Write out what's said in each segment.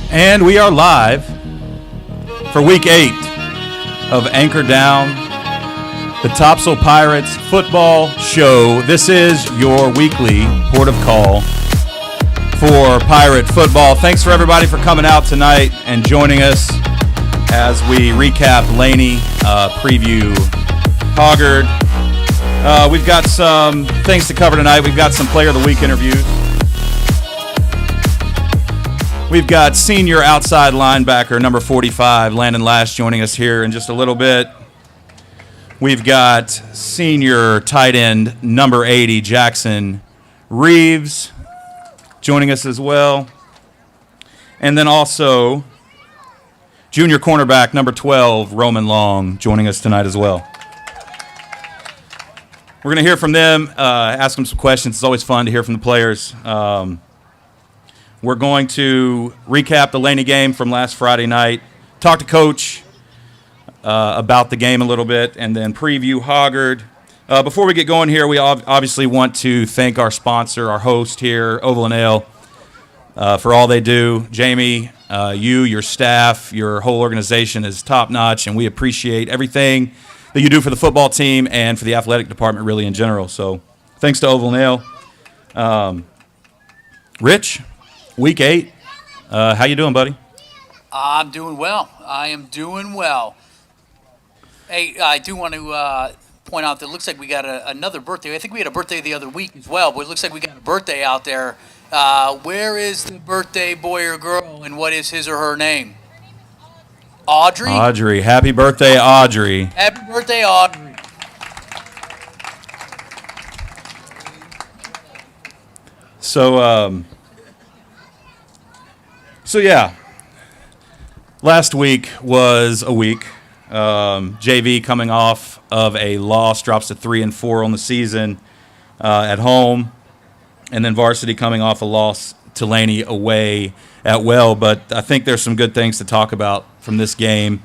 And we are live for week 8 of Anchor Down, the Topsail Pirates football show. This is your weekly port of call for Pirate football. Thanks for everybody for coming out tonight and joining us as we recap Laney Preview Hoggard. We've got some things to cover tonight. We've got some Player of the Week interviews. We've got senior outside linebacker number 45, Landon Lash, joining us here in just a little bit. We've got senior tight end number 80, Jackson Reeves, joining us as well. And then also junior cornerback number 12, Roman Long, joining us tonight as well. We're going to hear from them, ask them some questions. It's always fun to hear from the players. We're going to recap the Laney game from last Friday night, talk to Coach about the game a little bit, and then preview Hoggard. Before we get going here, we obviously want to thank our sponsor, our host here, Oval & Ale, for all they do. Jamie, you, your staff, your whole organization is top-notch, and we appreciate everything that you do for the football team and for the athletic department really in general. So thanks to Oval & Ale. Rich? Week 8. How you doing, buddy? I'm doing well. I am doing well. Hey, I do want to point out that it looks like we got another birthday. I think we had a birthday the other week as well, but it looks like we got a birthday out there. Where is the birthday boy or girl, and what is his or her name? Audrey? Audrey. Happy birthday, Audrey. Happy birthday, Audrey. So yeah, last week was a week. JV coming off of a loss, drops to 3-4 on the season at home, and then varsity coming off a loss to Laney away at Well. But I think there's some good things to talk about from this game.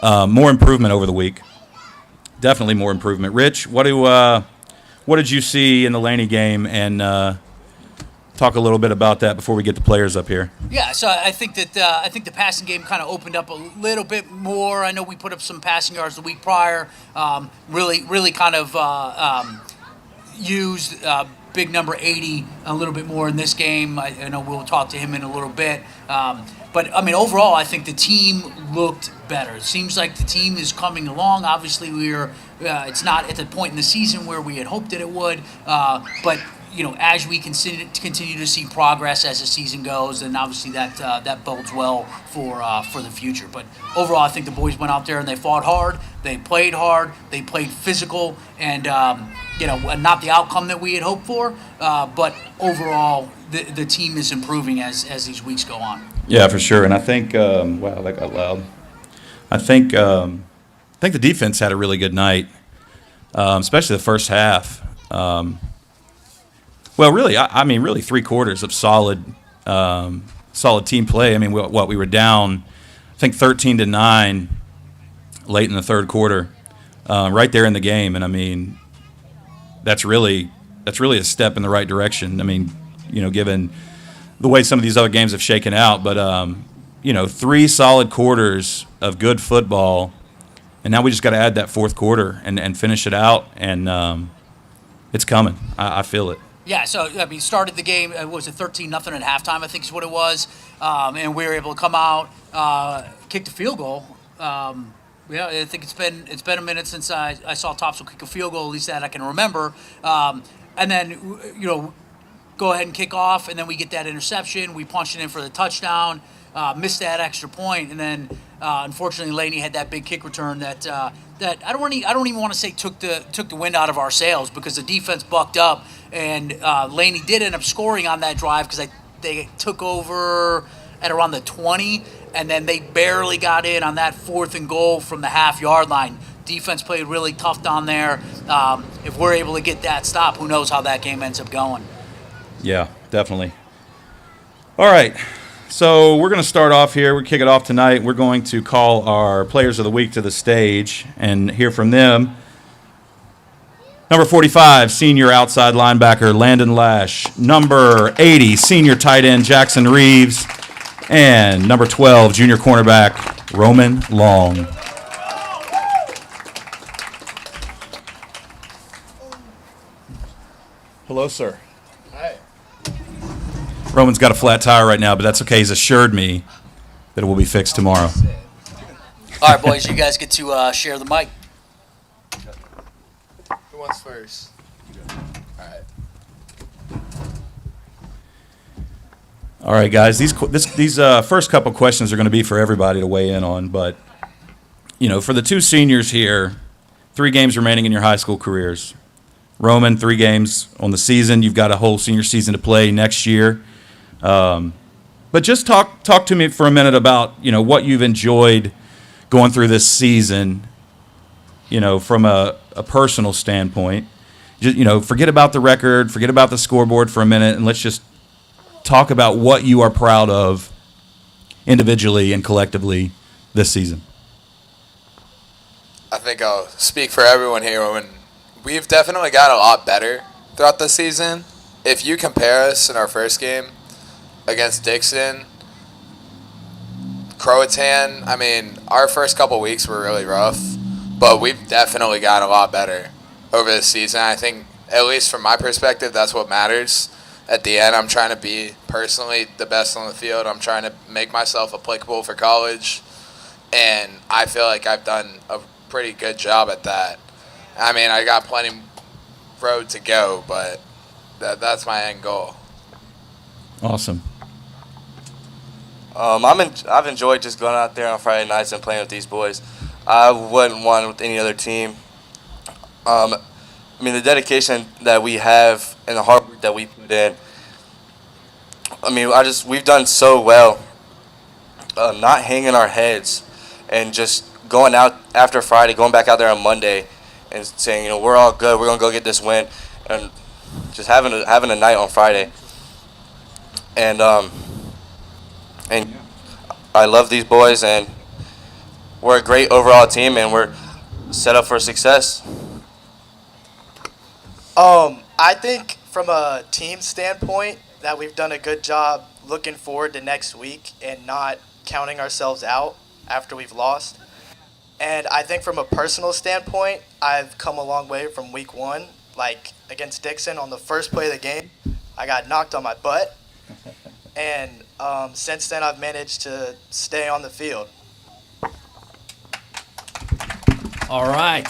More improvement over the week, definitely more improvement. Rich, what did you see in the Laney game, and talk a little bit about that before we get the players up here. Yeah, so I think that the passing game kind of opened up a little bit more. I know we put up some passing yards the week prior. Really kind of used big number 80 a little bit more in this game. I know we'll talk to him in a little bit. But, I mean, overall, I think the team looked better. It seems like the team is coming along. Obviously, it's not at the point in the season where we had hoped that it would, but as we continue to see progress as the season goes, and obviously that bodes well for the future. But overall, I think the boys went out there and they fought hard, they played hard, they played physical, and not the outcome that we had hoped for. But overall, the team is improving as these weeks go on. Yeah, for sure. And I think wow, that got loud. I think the defense had a really good night, especially the first half. Well, really, I mean, really 3 quarters of solid team play. I mean, we were down, I think 13-9 late in the third quarter, right there in the game, and I mean, that's really a step in the right direction. I mean, given the way some of these other games have shaken out, but 3 solid quarters of good football, and now we just got to add that fourth quarter and finish it out, and it's coming. I feel it. Yeah, so, I mean, started the game, was it 13-0 at halftime, I think is what it was, and we were able to come out, kick the field goal. I think it's been a minute since I saw Topsail kick a field goal, at least that I can remember. And then, go ahead and kick off, and then we get that interception. We punch it in for the touchdown, missed that extra point, and then unfortunately Laney had that big kick return that I don't even want to say took the wind out of our sails, because the defense bucked up, and Laney did end up scoring on that drive because they took over at around the 20, and then they barely got in on that 4th and goal from the half-yard line. Defense played really tough down there. If we're able to get that stop, who knows how that game ends up going. Yeah, definitely. All right, so we're going to start off here. We kick it off tonight. We're going to call our Players of the Week to the stage and hear from them. Number 45, senior outside linebacker Landon Lash. Number 80, senior tight end Jackson Reeves. And number 12, junior cornerback, Roman Long. Hello, sir. Hi. Roman's got a flat tire right now, but that's okay. He's assured me that it will be fixed tomorrow. All right, boys, you guys get to share the mic. Who wants first? All right. All right, guys. These first couple questions are going to be for everybody to weigh in on. But, for the two seniors here, 3 games remaining in your high school careers. Roman, 3 games on the season. You've got a whole senior season to play next year. But just talk to me for a minute about, what you've enjoyed going through this season, from a personal standpoint. Just, forget about the record, forget about the scoreboard for a minute, and let's just talk about what you are proud of individually and collectively this season. I think I'll speak for everyone here. We've definitely got a lot better throughout the season. If you compare us in our first game against Dixon, Croatan, our first couple weeks were really rough, but we've definitely got a lot better over the season. I think, at least from my perspective, that's what matters. At the end, I'm trying to be personally the best on the field. I'm trying to make myself applicable for college, and I feel like I've done a pretty good job at that. I got plenty road to go, but that's my end goal. Awesome. I've enjoyed just going out there on Friday nights and playing with these boys. I wouldn't want it with any other team. The dedication that we have and the hard work that we put in. We've done so well, not hanging our heads and just going out after Friday, going back out there on Monday and saying, we're all good, we're going to go get this win, and just having a night on Friday. And I love these boys, and we're a great overall team, and we're set up for success. I think from a team standpoint that we've done a good job looking forward to next week and not counting ourselves out after we've lost. And I think from a personal standpoint, I've come a long way from week 1. Like against Dixon on the first play of the game, I got knocked on my butt. And since then, I've managed to stay on the field. All right.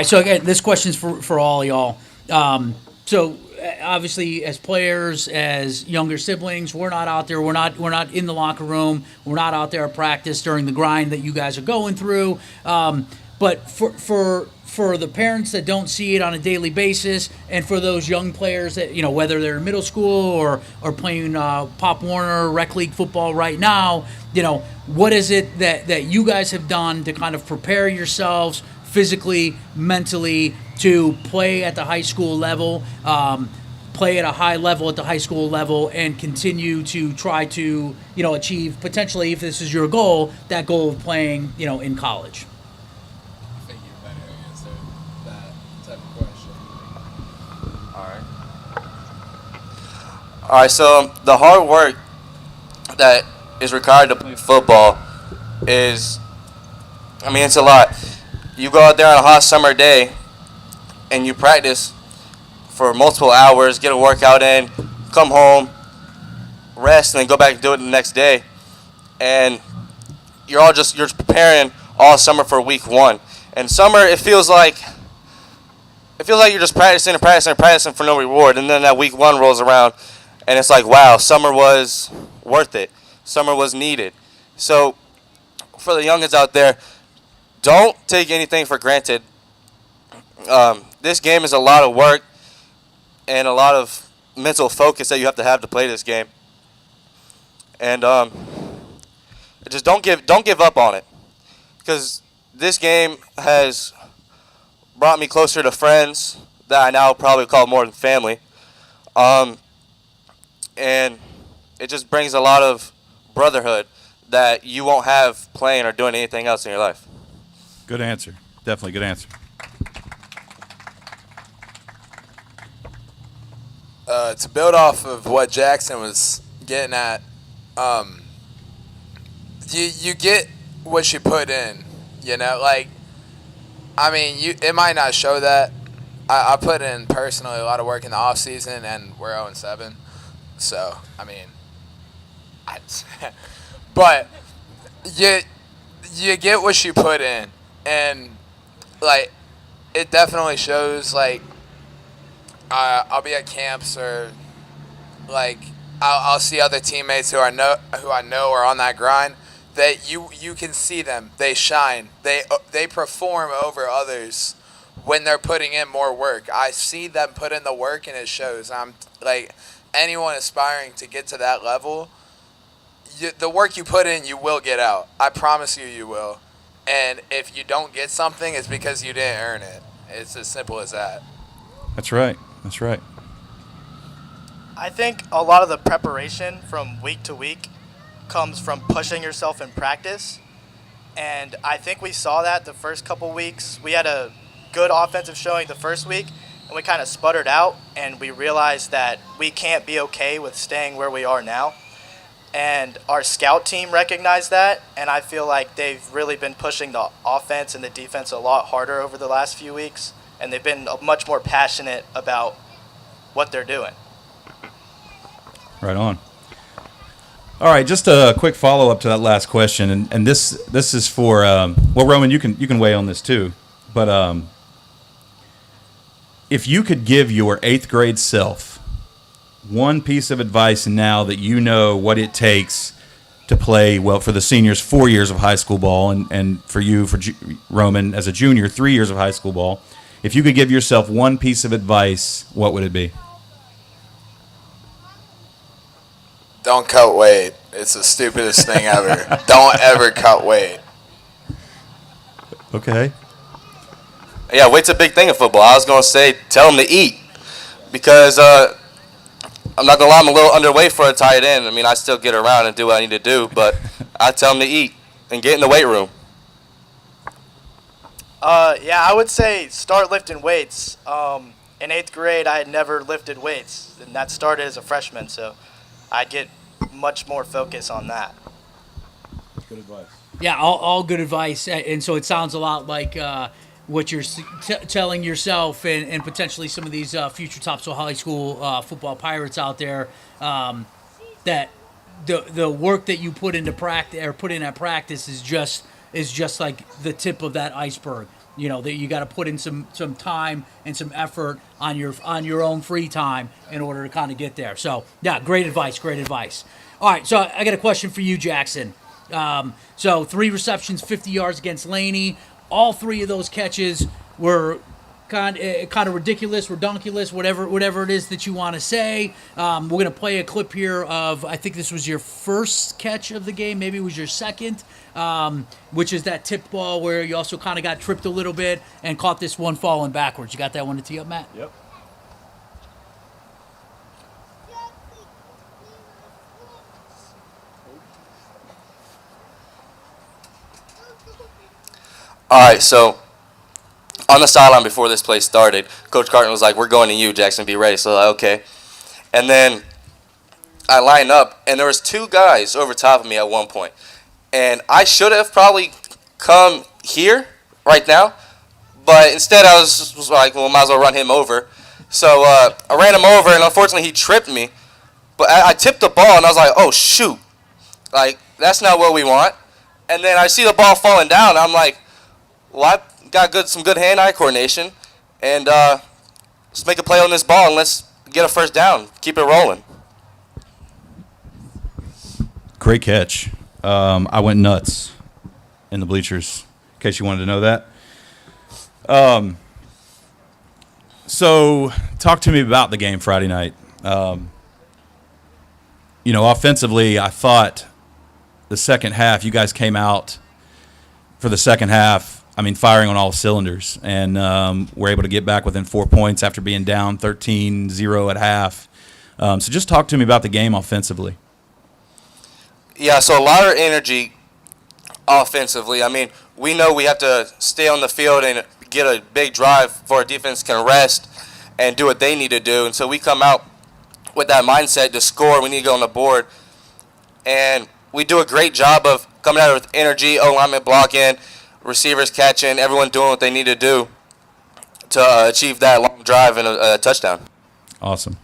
So again, this question's for all y'all. So obviously, as players, as younger siblings, we're not out there. We're not in the locker room. We're not out there at practice during the grind that you guys are going through. But for the parents that don't see it on a daily basis, and for those young players that whether they're in middle school or playing Pop Warner rec league football right now, what is it that you guys have done to kind of prepare yourselves physically, mentally, to play at the high school level, play at a high level at the high school level, and continue to try to, achieve potentially, if this is your goal, that goal of playing, in college? I think you better answer that type of question. All right, so the hard work that is required to play football is, it's a lot. You go out there on a hot summer day and you practice for multiple hours, get a workout in, come home, rest, and then go back and do it the next day. And you're preparing all summer for week 1. And summer, it feels like you're just practicing for no reward. And then that week 1 rolls around and it's like, wow, summer was worth it. Summer was needed. So for the youngins out there, don't take anything for granted. This game is a lot of work and a lot of mental focus that you have to play this game. And just don't give up on it, because this game has brought me closer to friends that I now probably call more than family. And it just brings a lot of brotherhood that you won't have playing or doing anything else in your life. Good answer. Definitely good answer. To build off of what Jackson was getting at, you get what you put in. You know, like, I mean, it might not show that. I put in personally a lot of work in the off season, and we're 0-7. So I mean, but you get what you put in, and like it definitely shows. Like I'll be at camps, or like I'll see other teammates who I know are on that grind. That you can see them. They shine. They perform over others when they're putting in more work. I see them put in the work, and it shows. I'm like, anyone aspiring to get to that level, the work you put in, you will get out. I promise you will. And if you don't get something, it's because you didn't earn it. It's as simple as that. That's right. That's right. I think a lot of the preparation from week to week comes from pushing yourself in practice. And I think we saw that the first couple weeks. We had a good offensive showing the first week, and we kind of sputtered out, and we realized that we can't be okay with staying where we are now. And our scout team recognized that, and I feel like they've really been pushing the offense and the defense a lot harder over the last few weeks, and they've been much more passionate about what they're doing. Right on. All right, just a quick follow-up to that last question, and this is for well, Roman, you can weigh on this too, but if you could give your 8th grade self one piece of advice now that you know what it takes to play well for the seniors 4 years of high school ball, and for you, Roman, as a junior, 3 years of high school ball, if you could give yourself one piece of advice, what would it be? Don't cut weight. It's the stupidest thing ever. Don't ever cut weight. Okay. Yeah, weight's a big thing in football. I was going to say, tell them to eat. Because I'm not going to lie, I'm a little underweight for a tight end. I mean, I still get around and do what I need to do, but I tell them to eat and get in the weight room. Yeah, I would say start lifting weights. In 8th grade, I had never lifted weights, and that started as a freshman, so I'd get much more focus on that. That's good advice. Yeah, all good advice. And so it sounds a lot like what you're telling yourself and potentially some of these future Topsail High School football Pirates out there, that the work that you put into practice or put in at practice is just like the tip of that iceberg. You know, that you got to put in some time and some effort on your own free time in order to kind of get there. So, yeah, great advice. All right, so I got a question for you, Jackson. So 3 receptions, 50 yards against Laney. All 3 of those catches were kind of ridiculous, redonkulous, whatever it is that you want to say. We're going to play a clip here of, I think this was your first catch of the game, maybe it was your second, which is that tipped ball where you also kind of got tripped a little bit and caught this one falling backwards. You got that one to tee up, Matt? Yep. All right, so on the sideline before this play started, Coach Carton was like, "We're going to you, Jackson. Be ready." So like, okay. And then I line up, and there was 2 guys over top of me at one point. And I should have probably come here right now, but instead I was like, well, might as well run him over. So I ran him over, and unfortunately he tripped me. But I tipped the ball, and I was like, oh, shoot. Like, that's not what we want. And then I see the ball falling down, and I'm like, well, I got some good hand-eye coordination, and let's make a play on this ball, and let's get a first down. Keep it rolling. Great catch. I went nuts in the bleachers, in case you wanted to know that. So talk to me about the game Friday night. Offensively, I thought the second half, you guys came out for the second half, firing on all cylinders, and were able to get back within 4 points after being down 13-0 at half. So just talk to me about the game offensively. Yeah, so a lot of energy offensively. We know we have to stay on the field and get a big drive before our defense can rest and do what they need to do. And so we come out with that mindset to score. We need to go on the board. And we do a great job of coming out with energy, O-lineman blocking, receivers catching, everyone doing what they need to do to achieve that long drive and a touchdown. Awesome.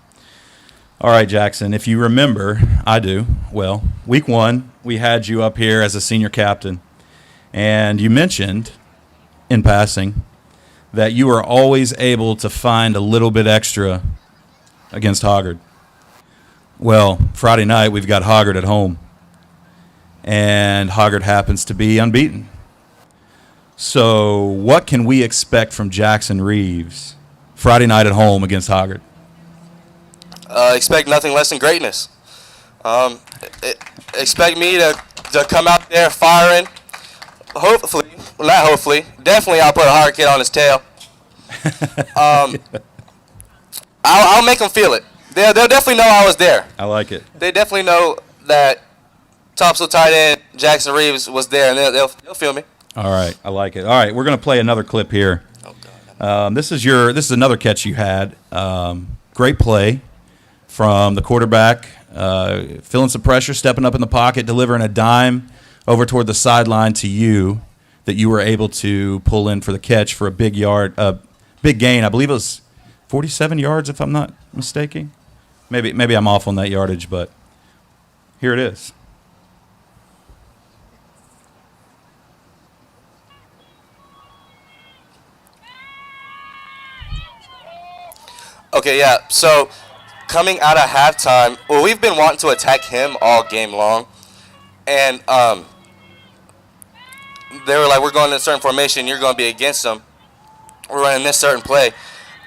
All right, Jackson, if you remember, I do, well, week 1, we had you up here as a senior captain, and you mentioned in passing that you are always able to find a little bit extra against Hoggard. Well, Friday night, we've got Hoggard at home, and Hoggard happens to be unbeaten. So what can we expect from Jackson Reeves Friday night at home against Hoggard? Expect nothing less than greatness. Expect me to come out there firing. Hopefully, well, not hopefully, definitely I'll put a hard kid on his tail. I'll make them feel it. They'll definitely know I was there. I like it. They definitely know that Topsail tight end Jackson Reeves was there, and they'll feel me. All right, I like it. All right, we're going to play another clip here. This is another catch you had. Great play from the quarterback, feeling some pressure, stepping up in the pocket, delivering a dime over toward the sideline to you that you were able to pull in for the catch for a big gain. I believe it was 47 yards, if I'm not mistaken. Maybe I'm off on that yardage, but here it is. Okay, yeah. So coming out of halftime, well, we've been wanting to attack him all game long, and they were like, "We're going in a certain formation. You're going to be against them. We're running this certain play,"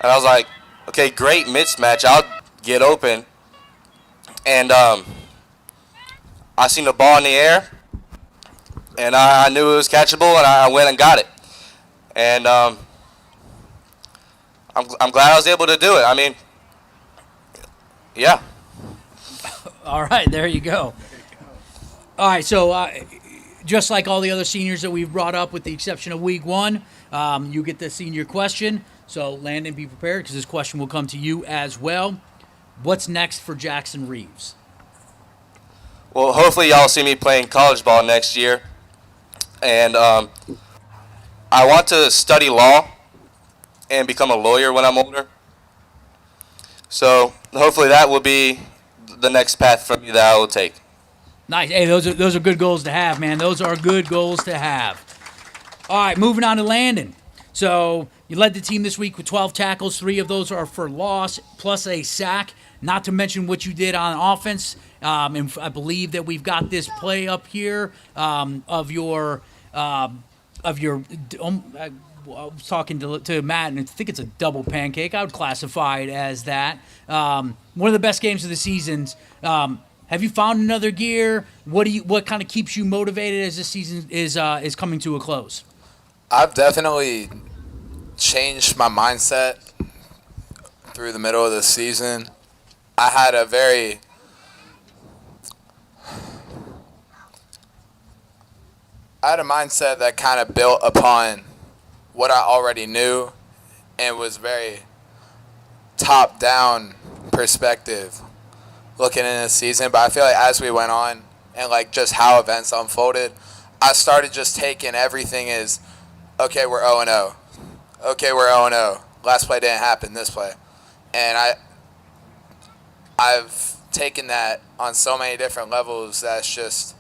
and I was like, "Okay, great mismatch. I'll get open." And I seen the ball in the air, and I knew it was catchable, and I went and got it. And I'm glad I was able to do it. I mean, yeah. All right, there you go. All right, so just like all the other seniors that we've brought up, with the exception of week 1, you get the senior question. So, Landon, be prepared, because this question will come to you as well. What's next for Jackson Reeves? Well, hopefully y'all see me playing college ball next year. And I want to study law and become a lawyer when I'm older. So hopefully that will be the next path for me that I will take. Nice. Hey, those are good goals to have, man. Those are good goals to have. All right, moving on to Landon. So you led the team this week with 12 tackles. 3 of those are for loss, plus a sack. Not to mention what you did on offense. And I believe that we've got this play up here of your. I was talking to Matt, and I think it's a double pancake. I would classify it as that. One of the best games of the season. Have you found another gear? What kind of keeps you motivated as this season is coming to a close? I've definitely changed my mindset through the middle of the season. I had a mindset that kind of built upon what I already knew and was very top-down perspective looking in the season. But I feel like as we went on and like just how events unfolded, I started just taking everything as, okay, we're 0-0. Okay, we're 0-0. Last play didn't happen, this play. And I've taken that on so many different levels that's just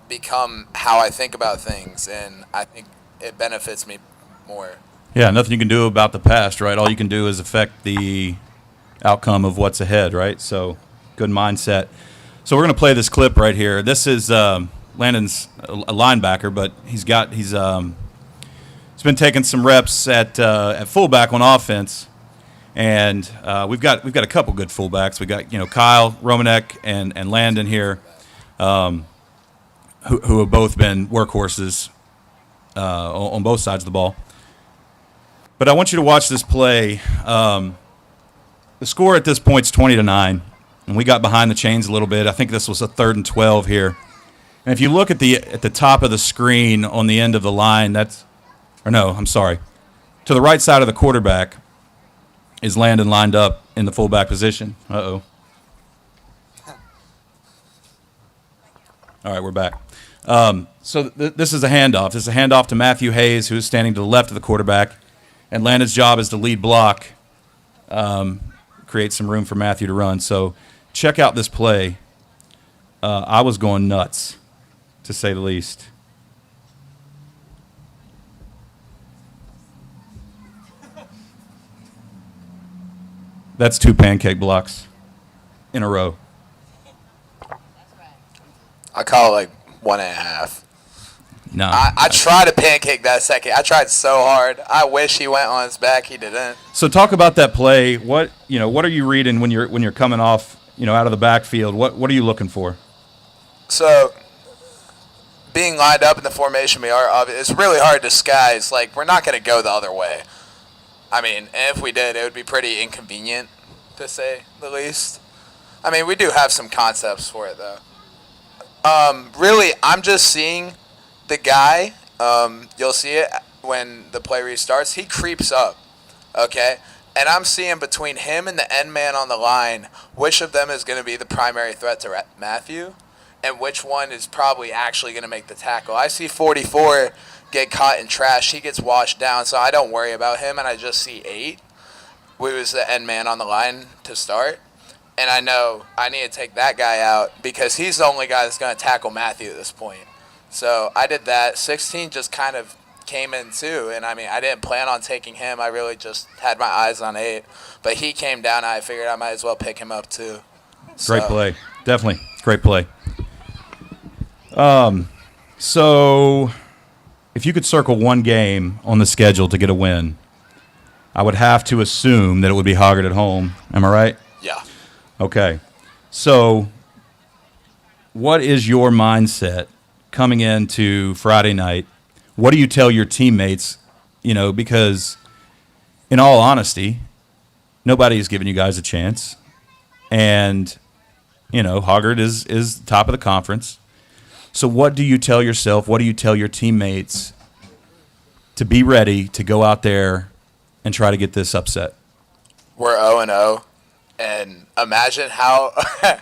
become how I think about things, and I think it benefits me more. Yeah, nothing you can do about the past, right? All you can do is affect the outcome of what's ahead, right? So, good mindset. So we're going to play this clip right here. This is Landon's a linebacker, but he's been taking some reps at fullback on offense, and we've got a couple good fullbacks. We got Kyle Romanek and Landon here, who have both been workhorses on both sides of the ball. But I want you to watch this play. The score at this point is 20-9, and we got behind the chains a little bit. I think this was a 3rd and 12 here. And if you look at the top of the screen on the end of the line, to the right side of the quarterback is Landon lined up in the fullback position. Uh-oh. All right, we're back. So this is a handoff. This is a handoff to Matthew Hayes, who is standing to the left of the quarterback. And Landon's job is to lead block, create some room for Matthew to run. So check out this play. I was going nuts, to say the least. That's 2 pancake blocks in a row. I call it like 1.5. No. I tried to pancake that second. I tried so hard. I wish he went on his back. He didn't. So talk about that play. What are you reading when you're coming off, out of the backfield? What are you looking for? So being lined up in the formation we are, it's really hard to disguise. Like, we're not going to go the other way. I mean, if we did, it would be pretty inconvenient, to say the least. I mean, we do have some concepts for it, though. Really, I'm just seeing the guy. You'll see it when the play restarts. He creeps up, okay? And I'm seeing between him and the end man on the line, which of them is going to be the primary threat to Matthew, and which one is probably actually going to make the tackle. I see 44 get caught in trash. He gets washed down, so I don't worry about him, and I just see 8. We was the end man on the line to start. And I know I need to take that guy out because he's the only guy that's going to tackle Matthew at this point. So I did that. 16 just kind of came in too. And, I mean, I didn't plan on taking him. I really just had my eyes on 8. But he came down, and I figured I might as well pick him up too. Great play. Definitely. Great play. So if you could circle one game on the schedule to get a win, I would have to assume that it would be Hoggard at home. Am I right? Yeah. Okay. So what is your mindset coming into Friday night? What do you tell your teammates? Because in all honesty, nobody has given you guys a chance. And, Hoggard is top of the conference. So what do you tell yourself? What do you tell your teammates to be ready to go out there and try to get this upset? We're 0-0. And imagine how good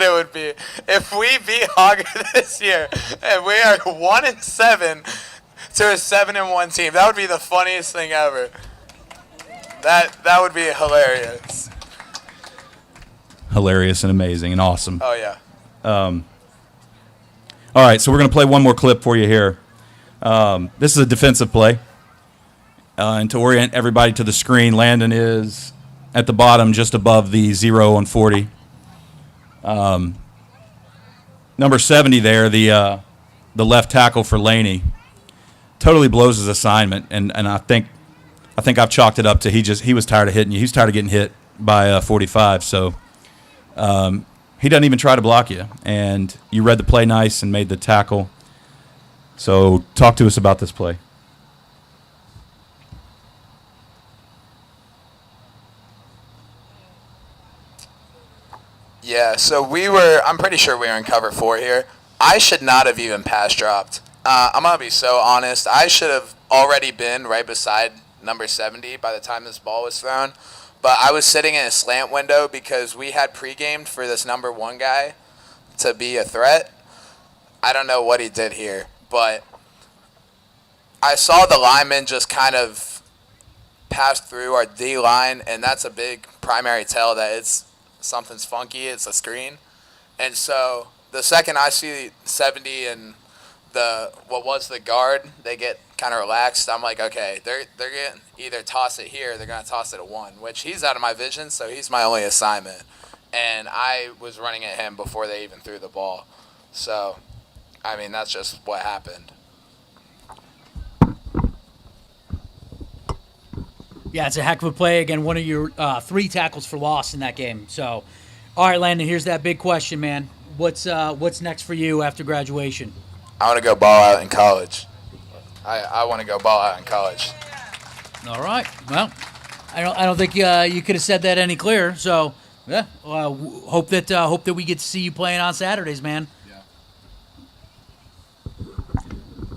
it would be if we beat Hoggard this year and we are 1-7 to a 7-1 team. That would be the funniest thing ever. That would be hilarious. Hilarious and amazing and awesome. Oh yeah. All right, so we're going to play one more clip for you here. This is a defensive play. And to orient everybody to the screen, Landon is at the bottom, just above the 0 on 40. Number 70 there, the left tackle for Laney, totally blows his assignment, and I think I've chalked it up to he was tired of hitting you. He's tired of getting hit by 45, so he doesn't even try to block you. And you read the play nice and made the tackle. So talk to us about this play. Yeah, so I'm pretty sure we were in cover 4 here. I should not have even pass dropped. I'm going to be so honest. I should have already been right beside number 70 by the time this ball was thrown. But I was sitting in a slant window because we had pre-gamed for this number 1 guy to be a threat. I don't know what he did here, but I saw the lineman just kind of pass through our D-line, and that's a big primary tell that something's funky. It's a screen. And so the second I see 70 and what was the guard, they get kind of relaxed. I'm like, okay, they're going to either toss it here or they're going to toss it at 1, which he's out of my vision, so he's my only assignment. And I was running at him before they even threw the ball. So, I mean, that's just what happened. Yeah, it's a heck of a play. Again, one of your 3 tackles for loss in that game. So, all right, Landon, here's that big question, man. What's next for you after graduation? I want to go ball out in college. I want to go ball out in college. All right. Well, I don't think you could have said that any clearer. So, yeah, hope that we get to see you playing on Saturdays, man. Yeah.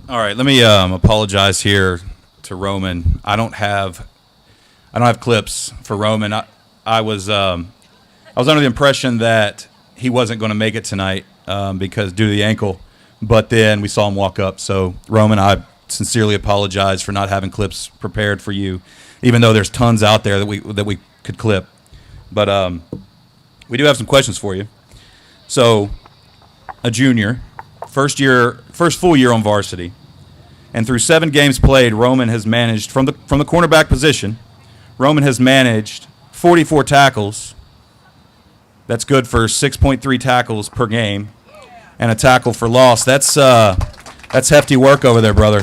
All right, let me apologize here to Roman. I don't have clips for Roman. I was under the impression that he wasn't going to make it tonight, because due to the ankle. But then we saw him walk up. So, Roman, I sincerely apologize for not having clips prepared for you, even though there's tons out there that we could clip. But we do have some questions for you. So, a junior, first full year on varsity, and through 7 games played, Roman has managed from the cornerback position. Roman has managed 44 tackles. That's good for 6.3 tackles per game, and a tackle for loss. That's hefty work over there, brother.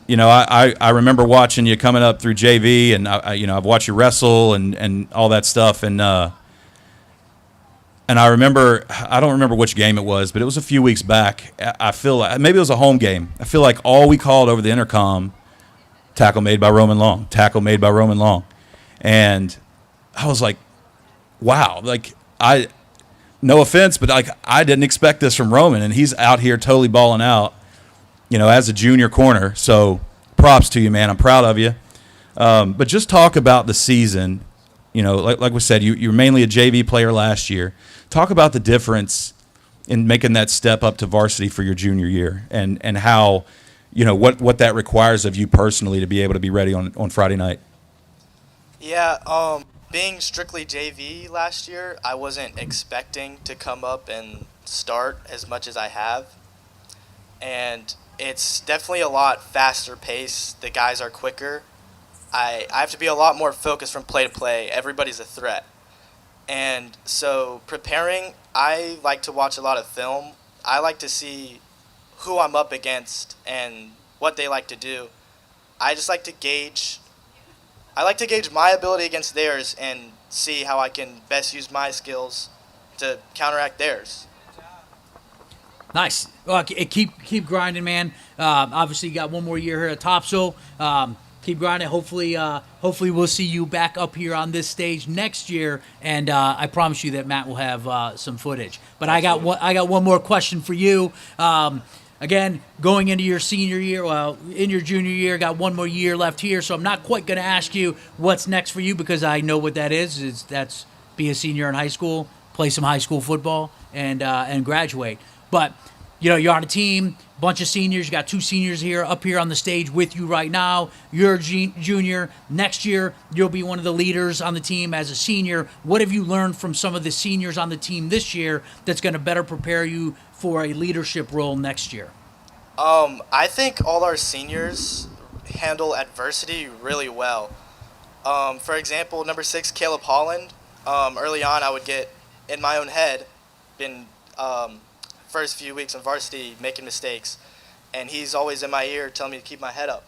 I remember watching you coming up through JV, and I've watched you wrestle and all that stuff, and I remember, I don't remember which game it was, but it was a few weeks back. I feel like maybe it was a home game. I feel like all we called over the intercom, tackle made by Roman Long, tackle made by Roman Long, and I was like, wow, no offense, but I didn't expect this from Roman, and he's out here totally balling out, as a junior corner. So props to you, man. I'm proud of you. But just talk about the season. Like we said, you were mainly a JV player last year. Talk about the difference in making that step up to varsity for your junior year, and how, what that requires of you personally to be able to be ready on Friday night. Yeah, being strictly JV last year, I wasn't expecting to come up and start as much as I have. And it's definitely a lot faster pace. The guys are quicker. I have to be a lot more focused from play to play. Everybody's a threat. And so preparing, I like to watch a lot of film. I like to see who I'm up against and what they like to do. I just like to gauge my ability against theirs and see how I can best use my skills to counteract theirs. Nice. Well, keep grinding, man. Obviously, you got one more year here at Topsail. Keep grinding. Hopefully we'll see you back up here on this stage next year. And I promise you that Matt will have some footage. But I got one more question for you. Again, going into your senior year, in your junior year, got one more year left here. So I'm not quite going to ask you what's next for you, because I know what that is. That's be a senior in high school, play some high school football, and graduate. But you're on a team, bunch of seniors. You got 2 seniors up here on the stage with you right now. You're a junior. Next year, you'll be one of the leaders on the team as a senior. What have you learned from some of the seniors on the team this year that's going to better prepare you for a leadership role next year? I think all our seniors handle adversity really well. For example, number 6, Caleb Holland. Early on, I would get in my own head, been first few weeks in varsity making mistakes, and he's always in my ear telling me to keep my head up.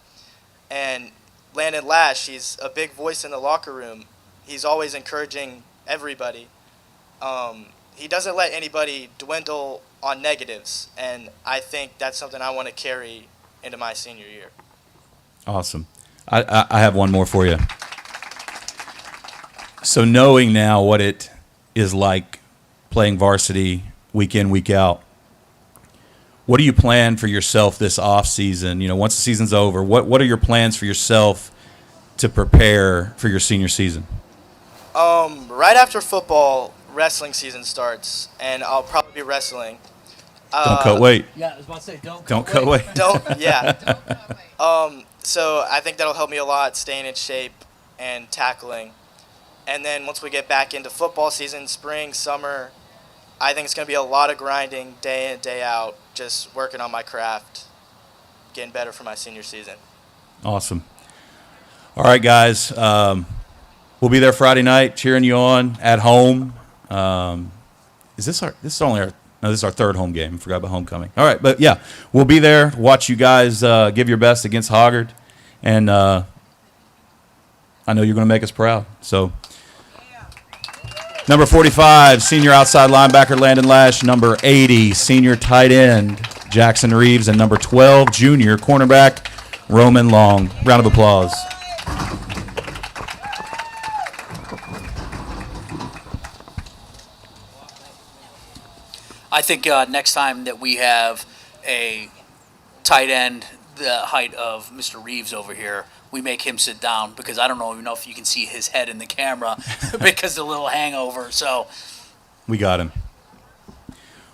And Landon Lash, he's a big voice in the locker room. He's always encouraging everybody. He doesn't let anybody dwindle on negatives, and I think that's something I want to carry into my senior year. Awesome. I have one more for you. So knowing now what it is like playing varsity week in, week out, what do you plan for yourself this off season? Once the season's over, what are your plans for yourself to prepare for your senior season? Right after football, wrestling season starts, and I'll probably be wrestling. Don't cut weight. Yeah, I was about to say, don't cut weight. Yeah. So I think that'll help me a lot, staying in shape and tackling. And then once we get back into football season, spring, summer, I think it's going to be a lot of grinding day in, day out, just working on my craft, getting better for my senior season. Awesome. All right, guys. We'll be there Friday night cheering you on at home. This is our third home game. I forgot about homecoming. All right, but yeah, we'll be there. Watch you guys give your best against Hoggard, and I know you're going to make us proud. So, number 45, senior outside linebacker Landon Lash. Number 80, senior tight end Jackson Reeves, and number 12, junior cornerback Roman Long. Round of applause. I think next time that we have a tight end the height of Mr. Reeves over here, we make him sit down, because I don't even know if you can see his head in the camera because of the little hangover. So we got him.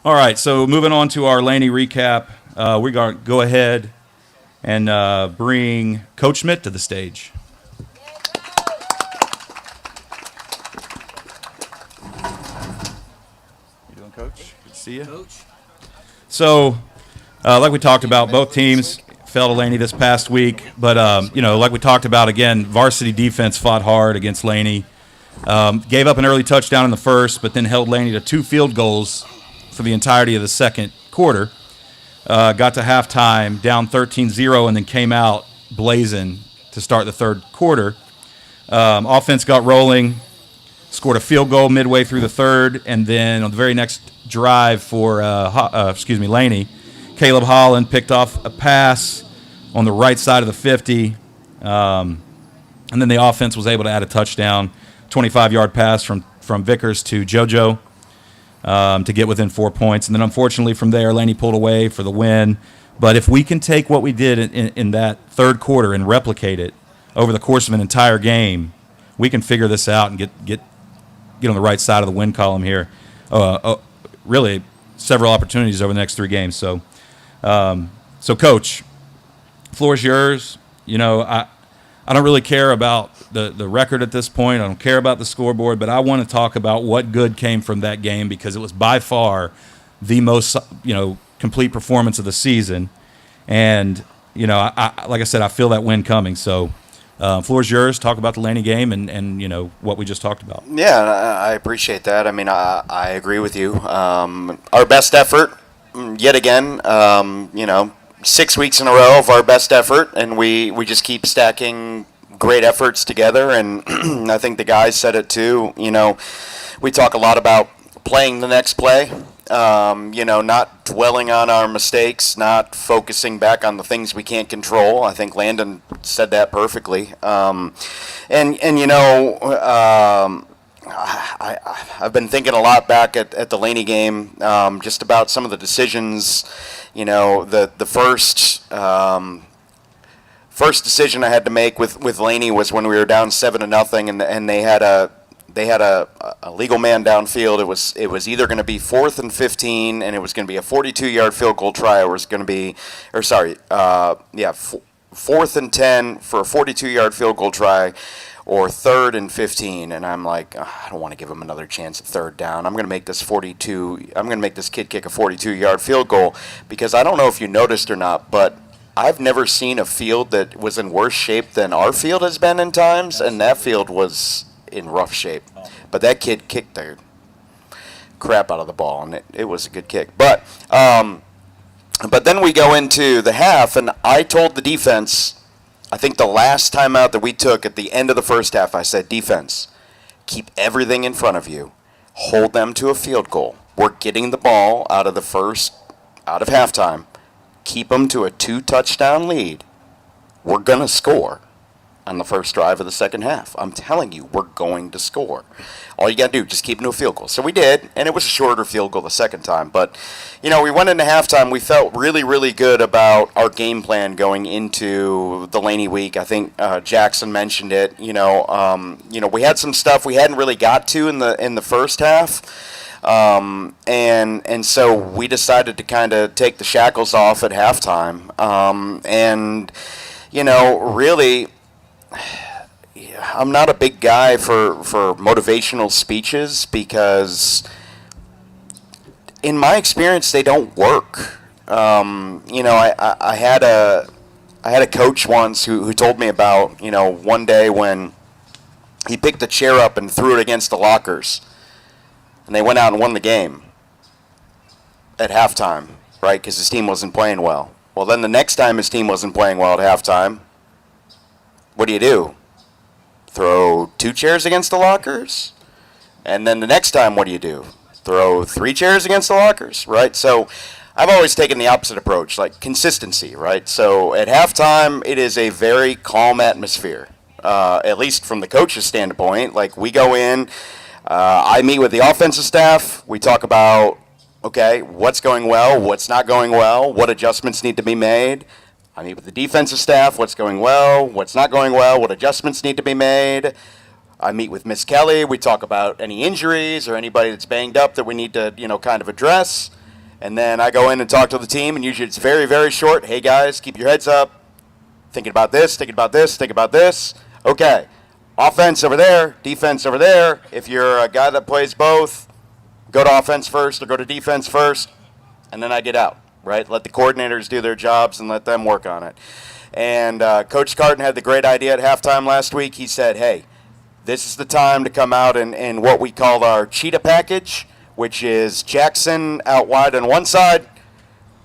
All right, so moving on to our Laney recap, we're going to go ahead and bring Coach Schmidt to the stage. You doing, Coach? Good to see you. Coach. So, like we talked about, both teams fell to Laney this past week. But, like we talked about, again, varsity defense fought hard against Laney. Gave up an early touchdown in the first, but then held Laney to 2 field goals for the entirety of the second quarter. Got to halftime, down 13-0, and then came out blazing to start the third quarter. Offense got rolling, scored a field goal midway through the third, and then on the very next drive for Laney, Caleb Holland picked off a pass on the right side of the 50, and then the offense was able to add a touchdown, 25-yard pass from Vickers to JoJo to get within 4 points. And then unfortunately from there, Laney pulled away for the win. But if we can take what we did in that third quarter and replicate it over the course of an entire game, we can figure this out and get on the right side of the win column here. Really, several opportunities over the next 3 games. So, Coach, floor is yours. I don't really care about the record at this point. I don't care about the scoreboard, but I want to talk about what good came from that game because it was by far the most, complete performance of the season. And, like I said, I feel that win coming. So, floor is yours. Talk about the Laney game and what we just talked about. Yeah, I appreciate that. I mean, I agree with you. Our best effort, yet again, 6 weeks in a row of our best effort, and we just keep stacking great efforts together. And I think the guys said it too. We talk a lot about playing the next play. Not dwelling on our mistakes, not focusing back on the things we can't control. I think Landon said that perfectly. I've been thinking a lot back at the Laney game, just about some of the decisions. The first decision I had to make with Laney was when we were down 7-0, and they had a legal man downfield. It was either going to be 4th and 15, and it was going to be a 42-yard field goal try, or it was going to be, 4th and 10 for a 42-yard field goal try, or 3rd and 15. And I'm like, I don't want to give him another chance at 3rd down. I'm going to make this kid kick a 42-yard field goal, because I don't know if you noticed or not, but I've never seen a field that was in worse shape than our field has been in times, and that field was in rough shape. But that kid kicked the crap out of the ball, and it was a good kick. But then we go into the half, and I told the defense, I think the last time out that we took at the end of the first half, I said, defense, keep everything in front of you. Hold them to a field goal. We're getting the ball out of halftime. Keep them to a 2-touchdown lead. We're going to score on the first drive of the second half. I'm telling you, we're going to score. All you got to do, just keep them to a field goal. So we did, and it was a shorter field goal the second time. But, we went into halftime. We felt really, really good about our game plan going into the Laney week. I think Jackson mentioned it. We had some stuff we hadn't really got to in the first half. And so we decided to kind of take the shackles off at halftime. Really, I'm not a big guy for motivational speeches, because in my experience they don't work. I had a coach once who told me about, one day when he picked a chair up and threw it against the lockers, and they went out and won the game at halftime, right? Because his team wasn't playing well. Well, then the next time his team wasn't playing well at halftime, what do? Throw 2 chairs against the lockers? And then the next time, what do? Throw 3 chairs against the lockers, right? So I've always taken the opposite approach, like consistency, right? So at halftime, it is a very calm atmosphere, at least from the coach's standpoint. Like, we go in, I meet with the offensive staff. We talk about, okay, what's going well, what's not going well, what adjustments need to be made. I meet with the defensive staff, what's going well, what's not going well, what adjustments need to be made. I meet with Miss Kelly. We talk about any injuries or anybody that's banged up that we need to, kind of address. And then I go in and talk to the team, and usually it's very, very short. Hey, guys, keep your heads up. Thinking about this, thinking about this, thinking about this. Okay, offense over there, defense over there. If you're a guy that plays both, go to offense first or go to defense first, and then I get out, right? Let the coordinators do their jobs and let them work on it. And Coach Carton had the great idea at halftime last week. He said, hey, this is the time to come out in what we call our cheetah package, which is Jackson out wide on one side,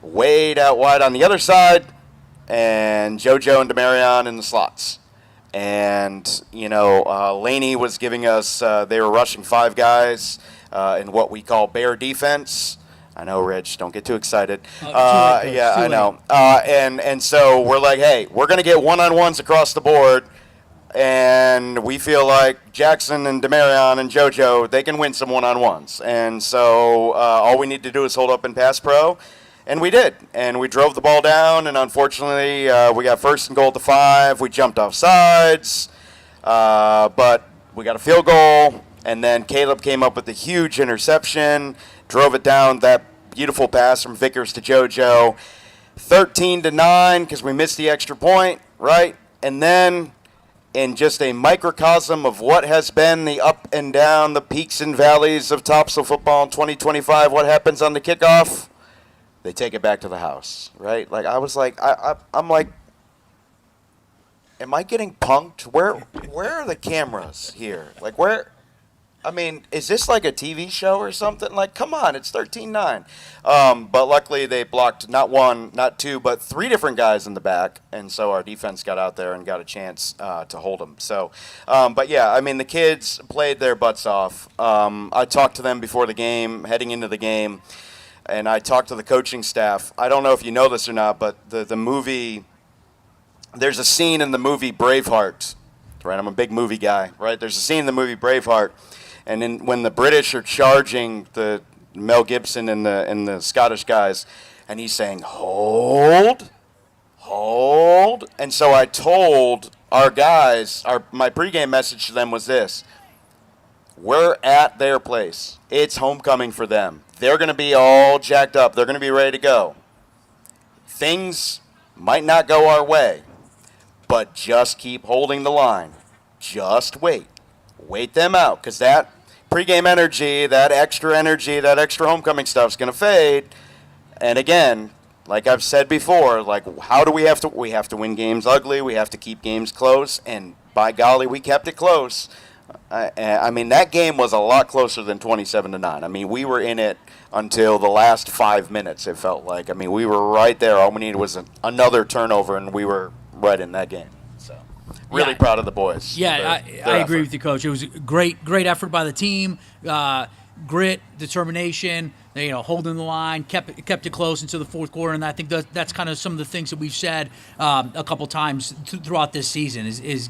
Wade out wide on the other side, and JoJo and Demarion in the slots. And, Laney was giving us, they were rushing 5 guys in what we call bear defense. I know, Rich, don't get too excited. Yeah, I know. And so we're like, hey, we're going to get one-on-ones across the board. And we feel like Jackson and Demarion and JoJo, they can win some one-on-ones. And so all we need to do is hold up and pass pro. And we did. And we drove the ball down. And unfortunately, we got first and goal at the 5. We jumped off sides. But we got a field goal. And then Caleb came up with a huge interception, drove it down, that beautiful pass from Vickers to JoJo. 13-9 because we missed the extra point, right? And then in just a microcosm of what has been the up and down, the peaks and valleys of Topsail football in 2025, what happens on the kickoff? They take it back to the house, right? Like, I was like, I'm like, am I getting punked? Where are the cameras here? Like, where? I mean, is this like a TV show or something? Like, come on, it's 13-9. But luckily they blocked not 1, not 2, but 3 different guys in the back. And so our defense got out there and got a chance to hold them. So, but yeah, I mean, the kids played their butts off. I talked to them before the game, heading into the game, and I talked to the coaching staff. I don't know if you know this or not, but the movie, there's a scene in the movie Braveheart, right? I'm a big movie guy, right? There's a scene in the movie Braveheart. And when the British are charging the Mel Gibson and the Scottish guys, and he's saying, hold. And so I told our guys, my pregame message to them was this: we're at their place. It's homecoming for them. They're going to be all jacked up. They're going to be ready to go. Things might not go our way, but just keep holding the line. Just wait. Wait them out, because that pregame energy, that extra homecoming stuff is going to fade. And again, like I've said before, like, how do we have to? We have to win games ugly. We have to keep games close. And by golly, we kept it close. I mean, that game was a lot closer than 27-9. I mean, we were in it until the last 5 minutes, it felt like. I mean, we were right there. All we needed was another turnover, and we were right in that game. So, really proud of the boys. Yeah, I agree with you, Coach. It was a great effort by the team. Grit, determination, holding the line, kept it close until the fourth quarter, and I think that's kind of some of the things that we've said a couple times throughout this season is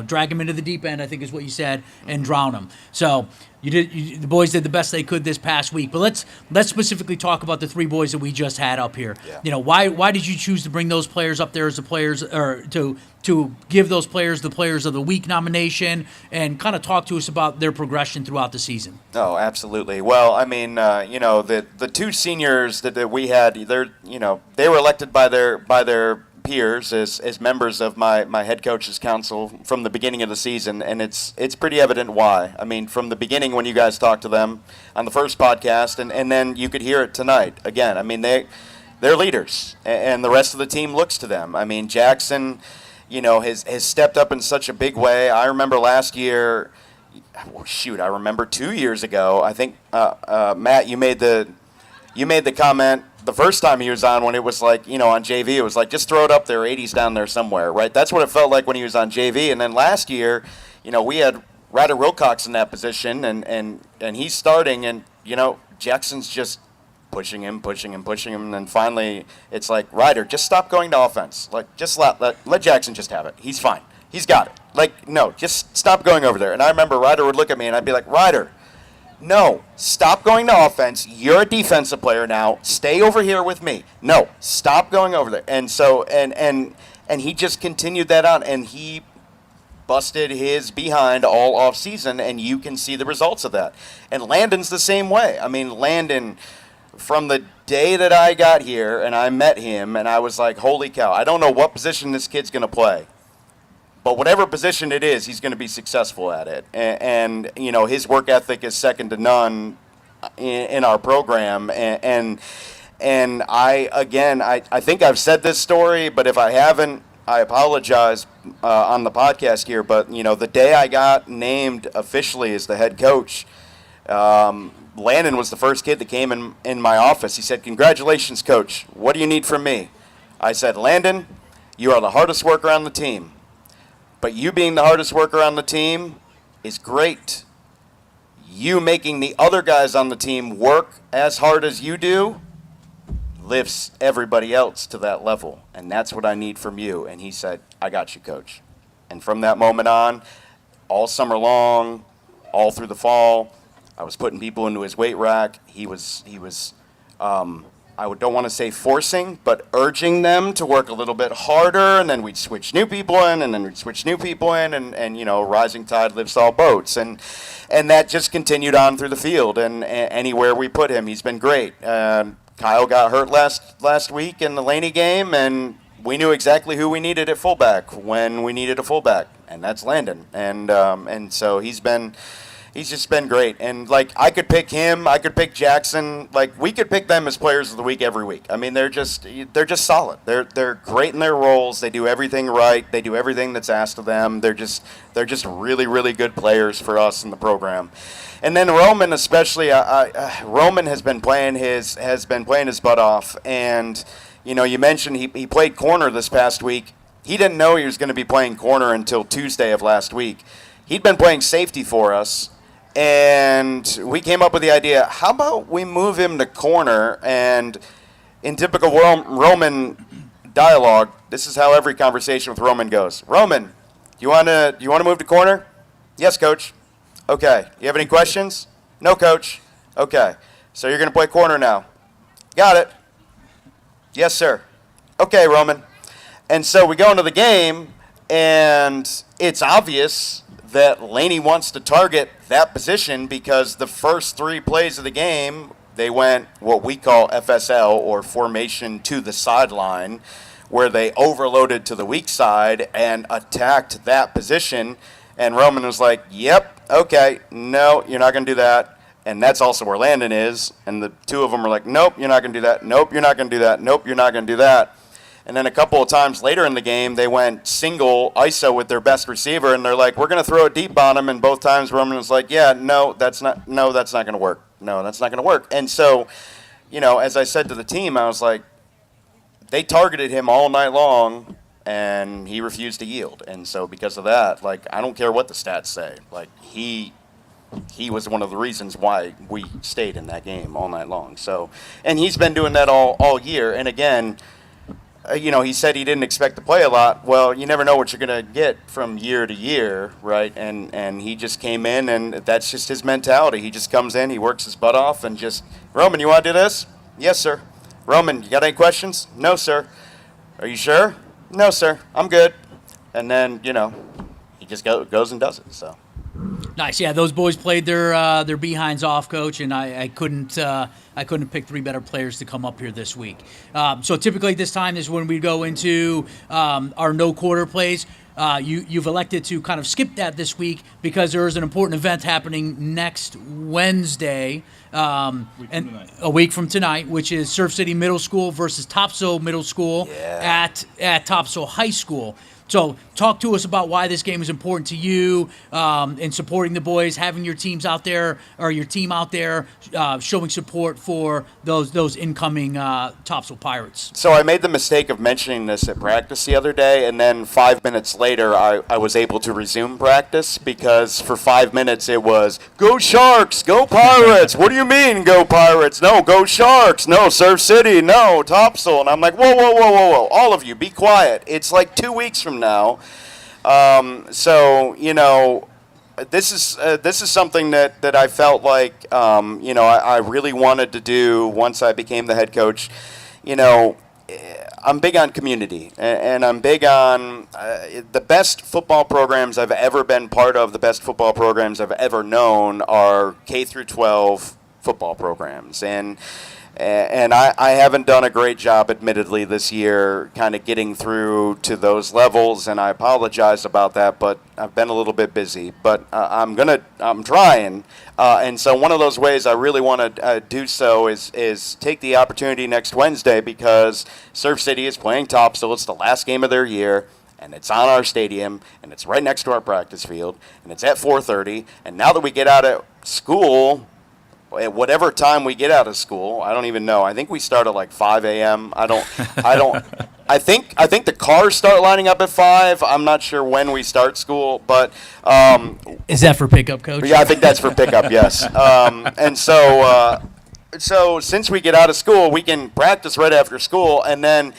drag them into the deep end, I think is what you said, and drown them. So the boys did the best they could this past week. But let's specifically talk about the 3 boys that we just had up here. Yeah. Why did you choose to bring those players up there as the players, or to give those players the Players of the Week nomination, and kind of talk to us about their progression throughout the season? Oh, absolutely. Well, I mean, the 2 seniors that we had, they were elected by their peers as members of my head coach's council from the beginning of the season, and it's pretty evident why. I mean, from the beginning when you guys talked to them on the first podcast, and then you could hear it tonight again. I mean, they're leaders, and the rest of the team looks to them. I mean, Jackson, has stepped up in such a big way. I remember last year. I remember 2 years ago. I think Matt, you made the comment the first time he was on, when it was like, on JV, it was like, just throw it up there, 80's down there somewhere, right? That's what it felt like when he was on JV. And then last year, we had Ryder Wilcox in that position, and he's starting, and Jackson's just pushing him, and then finally it's like, Ryder, just stop going to offense. Like, just let Jackson just have it. He's fine. He's got it. Like, no, just stop going over there. And I remember Ryder would look at me, and I'd be like, Ryder, no, stop going to offense. You're a defensive player now. Stay over here with me. No, stop going over there. And so, and he just continued that on, and he busted his behind all off season, and you can see the results of that. And Landon's the same way. I mean, Landon, from the day that I got here and I met him, and I was like, holy cow, I don't know what position this kid's going to play. But whatever position it is, he's going to be successful at it. And you know, his work ethic is second to none in our program. And I think I've said this story, but if I haven't, I apologize on the podcast here. But, you know, the day I got named officially as the head coach, Landon was the first kid that came in my office. He said, "Congratulations, coach. What do you need from me?" I said, "Landon, you are the hardest worker on the team. But you being the hardest worker on the team is great. You making the other guys on the team work as hard as you do lifts everybody else to that level. And that's what I need from you." And he said, "I got you, coach." And from that moment on, all summer long, all through the fall, I was putting people into his weight rack. He was don't want to say forcing, but urging them to work a little bit harder, and then we'd switch new people in, and then we'd switch new people in, and you know, rising tide lifts all boats. And that just continued on through the field, and anywhere we put him, he's been great. Kyle got hurt last week in the Laney game, and we knew exactly who we needed at fullback when we needed a fullback, and that's Landon. And so he's just been great. And like, I could pick him, I could pick Jackson. Like, we could pick them as players of the week every week. I mean, they're just solid. They're great in their roles. They do everything right. They do everything that's asked of them. They're just really, really good players for us in the program. And then Roman, especially, Roman has been playing his butt off. And you know, you mentioned he played corner this past week. He didn't know he was going to be playing corner until Tuesday of last week. He'd been playing safety for us, and we came up with the idea, how about we move him to corner? And in typical Roman dialogue, this is how every conversation with Roman goes. "Roman, you want to move to corner?" "Yes, coach." "Okay. You have any questions?" "No, coach." "Okay. So you're going to play corner now?" "Got it." "Yes, sir." "Okay, Roman." And so we go into the game, and it's obvious that Laney wants to target that position because the first 3 plays of the game, they went what we call FSL, or formation to the sideline, where they overloaded to the weak side and attacked that position. And Roman was like, "Yep, okay, no, you're not going to do that." And that's also where Landon is. And the two of them are like, "Nope, you're not going to do that. Nope, you're not going to do that. Nope, you're not going to do that." And then a couple of times later in the game, they went single ISO with their best receiver, and they're like, "We're going to throw it deep on him." And both times Roman was like, "Yeah, no, that's not going to work. No, that's not going to work." And so, you know, as I said to the team, I was like, they targeted him all night long, and he refused to yield. And so because of that, like, I don't care what the stats say. Like, he was one of the reasons why we stayed in that game all night long. So, and he's been doing that all year. And again, you know, he said he didn't expect to play a lot. Well, you never know what you're going to get from year to year, right? And he just came in, and that's just his mentality. He just comes in, he works his butt off, and just, "Roman, you want to do this?" "Yes, sir." "Roman, you got any questions?" "No, sir." "Are you sure?" "No, sir. I'm good." And then, you know, he just goes and does it, so. Nice, yeah. Those boys played their behinds off, Coach, and I couldn't pick 3 better players to come up here this week. So typically this time is when we go into our no quarter plays. You've elected to kind of skip that this week because there is an important event happening next Wednesday, and a week from tonight, which is Surf City Middle School versus Topsail Middle School at Topsail High School. So talk to us about why this game is important to you, in supporting the boys, having your teams out there, or your team out there, showing support for those incoming Topsail Pirates. So I made the mistake of mentioning this at practice the other day, and then 5 minutes later I was able to resume practice because for 5 minutes it was, "Go Sharks, go Pirates." "What do you mean, go Pirates?" "No, go Sharks." "No, Surf City." "No, Topsail." And I'm like, whoa, all of you, be quiet. It's like 2 weeks from now. So, you know, this is something that I felt like, you know, I really wanted to do once I became the head coach. You know, I'm big on community, and I'm big on the best football programs I've ever been part of, the best football programs I've ever known are K through 12 football programs. And And I haven't done a great job, admittedly, this year, kind of getting through to those levels, and I apologize about that, but I've been a little bit busy. But I'm trying, and so one of those ways I really want to do so is take the opportunity next Wednesday, because Surf City is playing Topsail. It's the last game of their year, and it's on our stadium, and it's right next to our practice field, and it's at 4:30. And now that we get out of school, at whatever time we get out of school, I don't even know. I think we start at like 5 a.m. I think the cars start lining up at 5. I'm not sure when we start school, but Is that for pickup, Coach? yeah, I think that's for pickup. Yes. And so since we get out of school, we can practice right after school, and then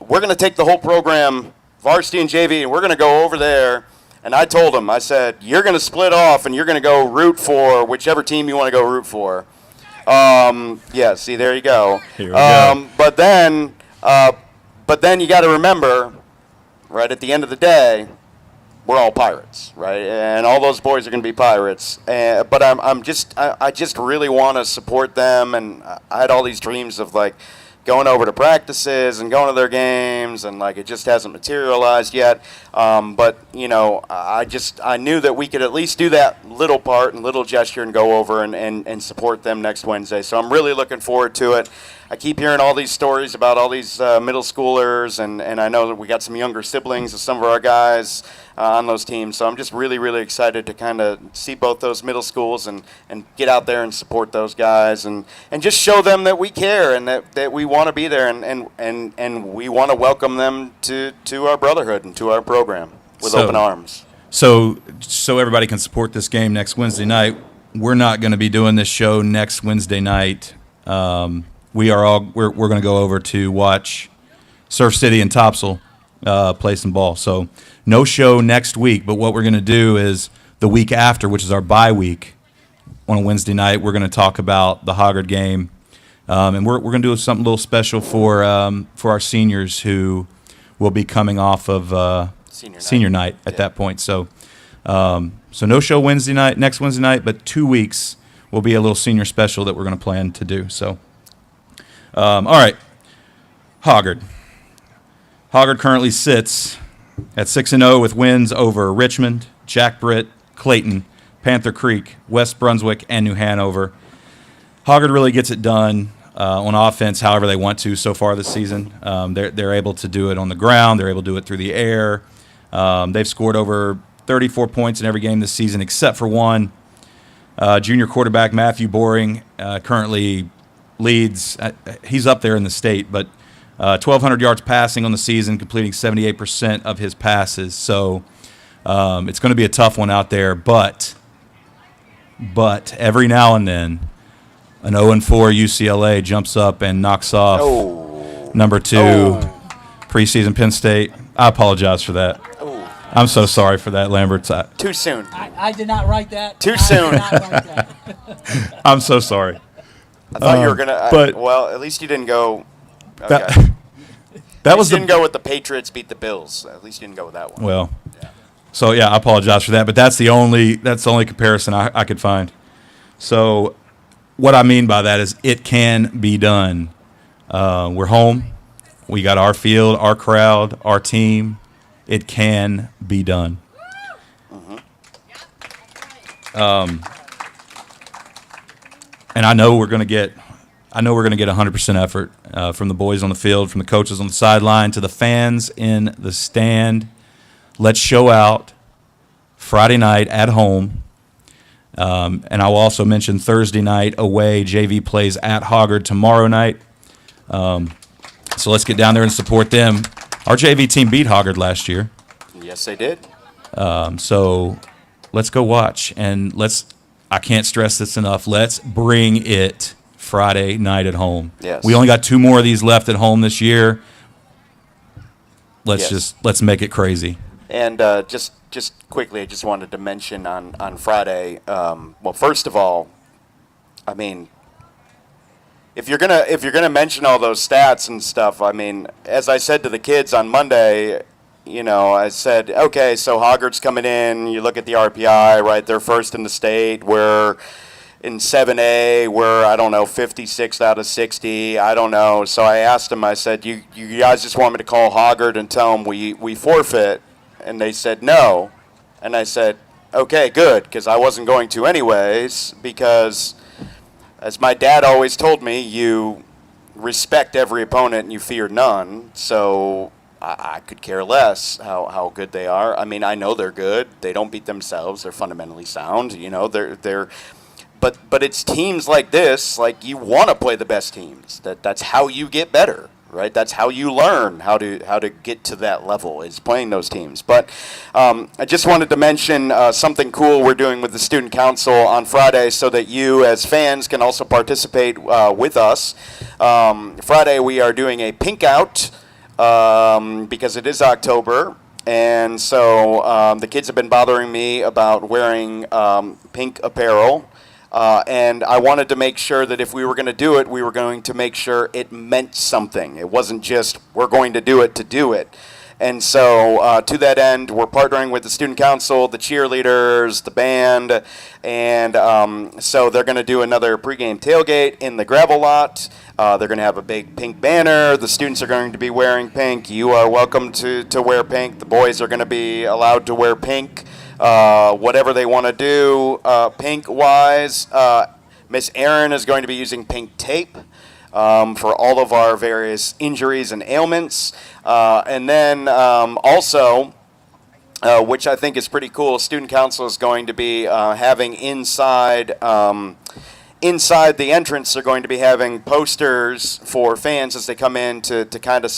we're going to take the whole program, varsity and JV, and we're going to go over there. And I told him, I said, you're going to split off and you're going to go root for whichever team you want to go root for. Yeah, see, there you go. Here we go. But then you got to remember, right at the end of the day, we're all Pirates, right? And all those boys are going to be Pirates. But I just really want to support them. And I had all these dreams of like going over to practices and going to their games, and like it just hasn't materialized yet. But you know, I knew that we could at least do that little part and little gesture and go over and support them next Wednesday. So I'm really looking forward to it. I keep hearing all these stories about all these middle schoolers, and I know that we got some younger siblings of some of our guys on those teams. So I'm just really, really excited to kind of see both those middle schools and get out there and support those guys and just show them that we care and that we want to be there and we want to welcome them to our brotherhood and to our program with open arms. So everybody can support this game next Wednesday night. We're not going to be doing this show next Wednesday night. We're going to go over to watch Surf City and Topsail play some ball. So no show next week, but what we're going to do is the week after, which is our bye week, on a Wednesday night, we're going to talk about the Hoggard game, and we're going to do something a little special for our seniors who will be coming off of senior night at that point. So no show next Wednesday night, but 2 weeks will be a little senior special that we're going to plan to do. So. All right, Hoggard. Hoggard currently sits at 6-0 with wins over Richmond, Jack Britt, Clayton, Panther Creek, West Brunswick, and New Hanover. Hoggard really gets it done on offense however they want to so far this season. They're able to do it on the ground. They're able to do it through the air. They've scored over 34 points in every game this season except for one. Junior quarterback Matthew Boring currently leads. He's up there in the state, but 1,200 yards passing on the season, completing 78% of his passes. So it's going to be a tough one out there, but every now and then an 0-4 UCLA jumps up and knocks off number 2 preseason Penn State. I apologize for that. I'm so sorry for that, Lambert. Too soon. I did not write that. Too soon. Did not write that. I'm so sorry. I thought you were gonna. But well, at least you didn't go. Okay. That was didn't go with the Patriots beat the Bills. At least you didn't go with that one. Well, so yeah, I apologize for that. But that's the only comparison I could find. So what I mean by that is it can be done. We're home. We got our field, our crowd, our team. It can be done. And I know we're going to get 100% effort from the boys on the field, from the coaches on the sideline, to the fans in the stand. Let's show out Friday night at home. And I will also mention Thursday night away. JV plays at Hoggard tomorrow night. So let's get down there and support them. Our JV team beat Hoggard last year. Yes, they did. So let's go watch, and I can't stress this enough. Let's bring it Friday night at home. Yes. We only got 2 more of these left at home this year. Let's make it crazy. And just quickly, I just wanted to mention on Friday. Well, first of all, I mean, if you're gonna mention all those stats and stuff, I mean, as I said to the kids on Monday, you know, I said, okay, so Hoggard's coming in. You look at the RPI, right? They're first in the state. We're in 7A, we're, I don't know, 56th out of 60. I don't know. So I asked them, I said, you guys just want me to call Hoggard and tell them we forfeit? And they said no. And I said, okay, good, because I wasn't going to anyways, because as my dad always told me, you respect every opponent and you fear none. So I could care less how good they are. I mean, I know they're good. They don't beat themselves. They're fundamentally sound. You know, but it's teams like this, like you want to play the best teams. That's how you get better, right? That's how you learn how to get to that level, is playing those teams. But I just wanted to mention something cool we're doing with the Student Council on Friday so that you as fans can also participate with us. Friday we are doing a pink out because it is October. And so the kids have been bothering me about wearing pink apparel. And I wanted to make sure that if we were going to do it, we were going to make sure it meant something. It wasn't just, we're going to do it to do it. And so to that end, we're partnering with the Student Council, the cheerleaders, the band, and so they're going to do another pregame tailgate in the gravel lot. They're going to have a big pink banner. The students are going to be wearing pink. You are welcome to wear pink. The boys are going to be allowed to wear pink. Whatever they want to do pink-wise. Miss Erin is going to be using pink tape for all of our various injuries and ailments. And then also, which I think is pretty cool, Student Council is going to be having inside the entrance, they're going to be having posters for fans as they come in to kind of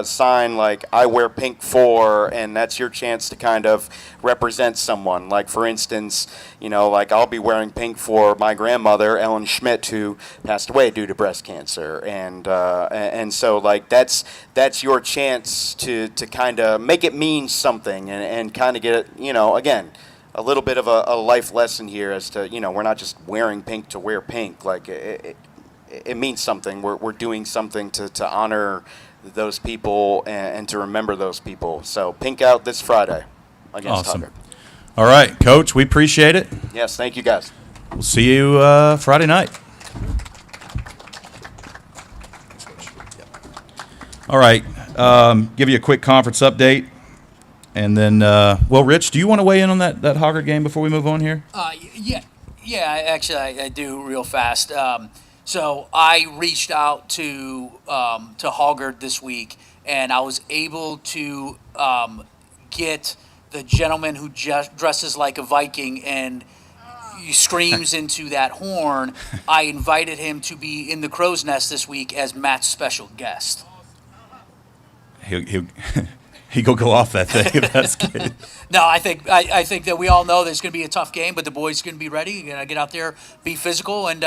sign like, I wear pink for, and that's your chance to kind of represent someone. Like, for instance, you know, like I'll be wearing pink for my grandmother, Ellen Schmidt, who passed away due to breast cancer. And so, like, that's your chance to kind of make it mean something and kind of get it, you know, again, a little bit of a life lesson here as to, you know, we're not just wearing pink to wear pink. Like, it means something. We're doing something to honor those people and to remember those people. So pink out this Friday against Awesome. Hoggard. All right, Coach, we appreciate it. Yes, thank you guys. We'll see you Friday night. All right, give you a quick conference update. And then, well, Rich, do you want to weigh in on that Hoggard game before we move on here? Yeah. Actually, I do real fast. So I reached out to Hoggard this week, and I was able to get the gentleman who dresses like a Viking and screams into that horn. I invited him to be in the Crow's Nest this week as Matt's special guest. He go off that thing. That's good. No, I think that we all know there's going to be a tough game, but the boys are going to be ready. You're going to get out there, be physical, and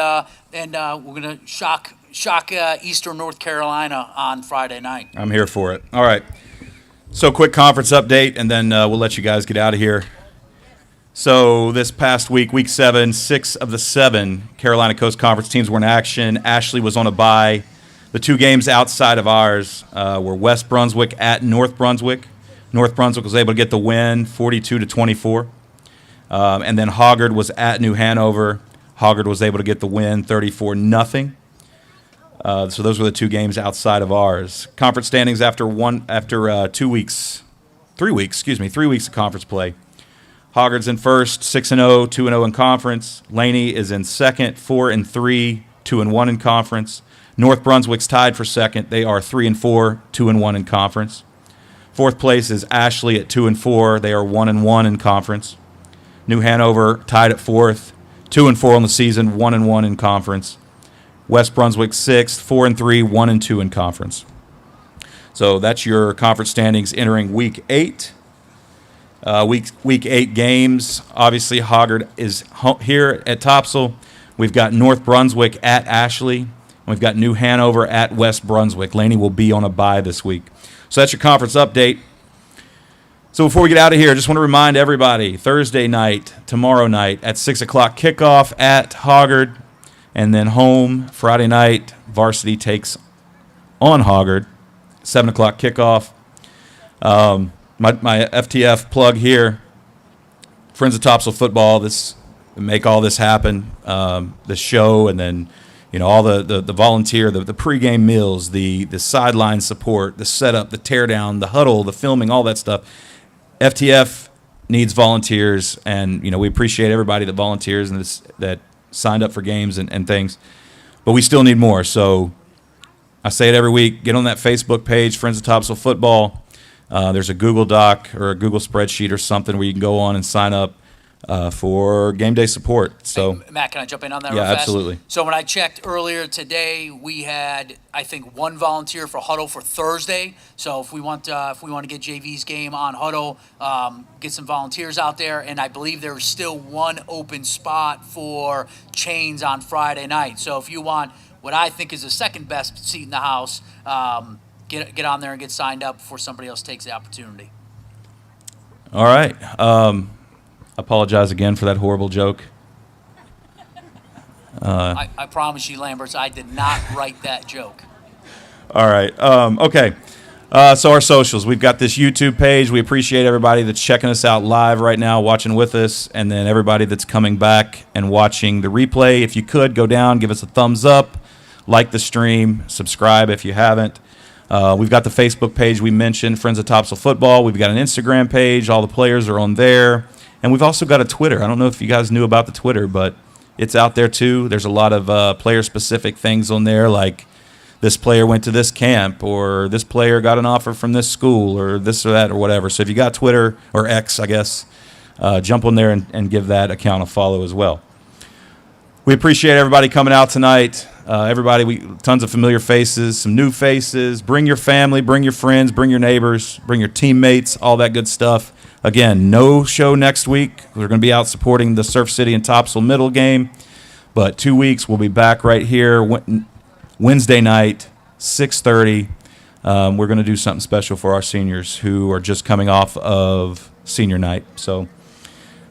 we're going to shock Eastern North Carolina on Friday night. I'm here for it. All right. So quick conference update, and then we'll let you guys get out of here. So this past week, week 7, 6 of the 7 Carolina Coast Conference teams were in action. Ashley was on a bye. The two games outside of ours were West Brunswick at North Brunswick. North Brunswick was able to get the win, 42-24. And then Hoggard was at New Hanover. Hoggard was able to get the win, 34-0. So those were the two games outside of ours. Conference standings after 3 weeks of conference play. Hoggard's in first, 6-0, 2-0 in conference. Laney is in second, 4-3, 2-1 in conference. North Brunswick's tied for second. They are 3-4, 2-1 in conference. Fourth place is Ashley at 2-4. They are 1-1 in conference. New Hanover tied at fourth, 2-4 on the season, 1-1 in conference. West Brunswick sixth, 4-3, 1-2 in conference. So that's your conference standings entering week 8. Week 8 games. Obviously, Hoggard is here at Topsail. We've got North Brunswick at Ashley. We've got New Hanover at West Brunswick. Laney will be on a bye this week. So that's your conference update. So before we get out of here, I just want to remind everybody, Thursday night, tomorrow night, at 6 o'clock kickoff at Hoggard, and then home Friday night, varsity takes on Hoggard, 7 o'clock kickoff. My FTF plug here, Friends of Topsail Football, this make all this happen, the show, and then all the volunteer, the pregame meals, the sideline support, the setup, the teardown, the huddle, the filming, all that stuff. FTF needs volunteers, and we appreciate everybody that volunteers and that signed up for games and things, but we still need more. So I say it every week, get on that Facebook page, Friends of Topsail Football. There's a Google Doc or a Google spreadsheet or something where you can go on and sign up for game day support. So, hey, Matt, can I jump in on that yeah, real fast? Absolutely. So when I checked earlier today, we had, I think, one volunteer for Huddle for Thursday. So if we want to get JV's game on Huddle, get some volunteers out there, and I believe there's still one open spot for Chains on Friday night. So if you want what I think is the second best seat in the house, get on there and get signed up before somebody else takes the opportunity. All right. Apologize again for that horrible joke. I promise you, Lamberts, I did not write that joke. All right. Okay. So our socials. We've got this YouTube page. We appreciate everybody that's checking us out live right now, watching with us, and then everybody that's coming back and watching the replay. If you could, go down, give us a thumbs up, like the stream, subscribe if you haven't. We've got the Facebook page we mentioned, Friends of Topsail Football. We've got an Instagram page. All the players are on there. And we've also got a Twitter. I don't know if you guys knew about the Twitter, but it's out there too. There's a lot of player-specific things on there, like this player went to this camp, or this player got an offer from this school, or this or that, or whatever. So if you got Twitter, or X, I guess, jump on there and give that account a follow as well. We appreciate everybody coming out tonight. Tons of familiar faces, some new faces. Bring your family, bring your friends, bring your neighbors, bring your teammates, all that good stuff. Again, no show next week. We're going to be out supporting the Surf City and Topsail Middle game. But 2 weeks, we'll be back right here Wednesday night, 6:30. We're going to do something special for our seniors who are just coming off of senior night. So,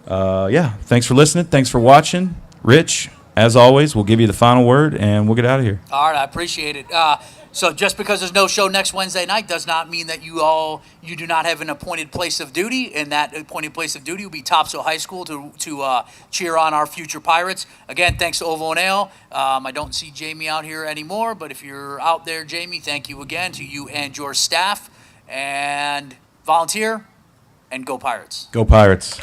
thanks for listening. Thanks for watching. Rich, as always, we'll give you the final word, and we'll get out of here. All right, I appreciate it. So just because there's no show next Wednesday night does not mean that you do not have an appointed place of duty, and that appointed place of duty will be Topsail High School to cheer on our future Pirates. Again, thanks to Ovo and Ale. I don't see Jamie out here anymore, but if you're out there, Jamie, thank you again to you and your staff, and volunteer, and go Pirates. Go Pirates.